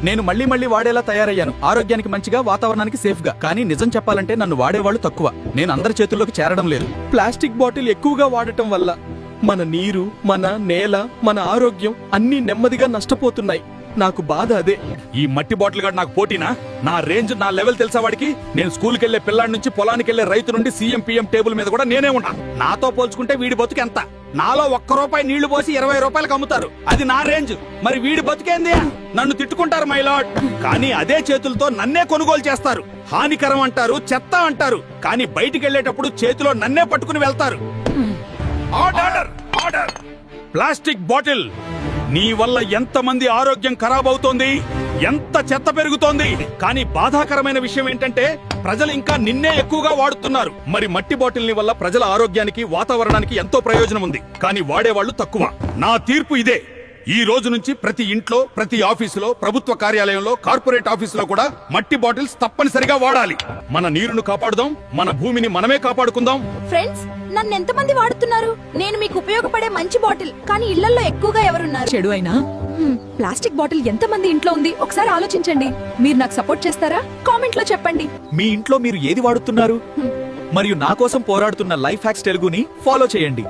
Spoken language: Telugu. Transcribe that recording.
నేను మళ్ళీ మళ్ళీ వాడేలా తయారయ్యాను, ఆరోగ్యానికి మంచిగా, వాతావరణానికి సేఫ్ గా. కానీ నిజం చెప్పాలంటే నన్ను వాడేవాళ్ళు తక్కువ. నేను అందరి చేతుల్లోకి చేరడం లేదు. ప్లాస్టిక్ బాటిల్ ఎక్కువగా వాడటం వల్ల మన నీరు, మన నేల, మన ఆరోగ్యం అన్నీ నెమ్మదిగా నష్టపోతున్నాయి. నాకు బాధ అదే. ఈ మట్టి బాటిల్ గాడు నాకు పోటీనా? నా రేంజ్, నా లెవెల్ తెలుసా వాడికి? నేను స్కూల్కి వెళ్లే పిల్లాడి నుంచి పొలానికి వెళ్లే రైతు నుండి సీఎం పీఎం టేబుల్ మీద కూడా నేనే ఉన్నా. నాతో పోల్చుకుంటే వీడి బతుకు ఎంత? నాలో ₹1 నీళ్లు పోసి ₹20 అమ్ముతారు. అది నా రేంజ్. మరి వీడి బతుకేంది? నన్ను తిట్టుకుంటారు మై లార్డ్. కానీ అదే చేతులతో నన్నే కొనుగోలు చేస్తారు. హానికరం అంటారు, చెత్త అంటారు. కానీ బయటికి వెళ్లేటప్పుడు చేతిలో నన్నే పట్టుకుని వెళ్తారు. Order, order. ప్లాస్టిక్ బాటిల్, నీ వల్ల ఎంతమంది ఆరోగ్యం ఖరాబ్ అవుతోంది, ఎంత చెత్త పెరుగుతోంది. కానీ బాధాకరమైన విషయం ఏంటంటే ప్రజలు ఇంకా నిన్నే ఎక్కువగా వాడుతున్నారు. మరి మట్టి బాటిల్ ని వల్ల ప్రజల ఆరోగ్యానికి, వాతావరణానికి ఎంతో ప్రయోజనం ఉంది. కానీ వాడేవాళ్లు తక్కువ. నా తీర్పు ఇదే. ఈ రోజు నుంచి ప్రతి ఇంట్లో, ప్రతి ఆఫీసులో, ప్రభుత్వ కార్యాలయంలో, కార్పొరేట్ ఆఫీసులో కూడా మట్టి బాటిల్స్ తప్పనిసరిగా వాడాలి. మన నీరును కాపాడుదాం, మన భూమిని మనమే కాపాడుకుందాం. ఫ్రెండ్స్, నన్ను ఎంతమంది వాడుతున్నారు? నేను మీకు ఉపయోగపడే మంచి బాటిల్, కానీ ఇళ్లలో ఎక్కువగా ఎవరున్నారు? చెడు అయినా ప్లాస్టిక్ బాటిల్ ఎంతమంది ఇంట్లో ఉంది ఒకసారి ఆలోచించండి. మీరు నాకు సపోర్ట్ చేస్తారా? కామెంట్ లో చెప్పండి. మీ ఇంట్లో మీరు ఏది వాడుతున్నారు? మరియు నా కోసం పోరాడుతున్న లైఫ్ హ్యాక్స్ తెలుగుని ఫాలో చేయండి.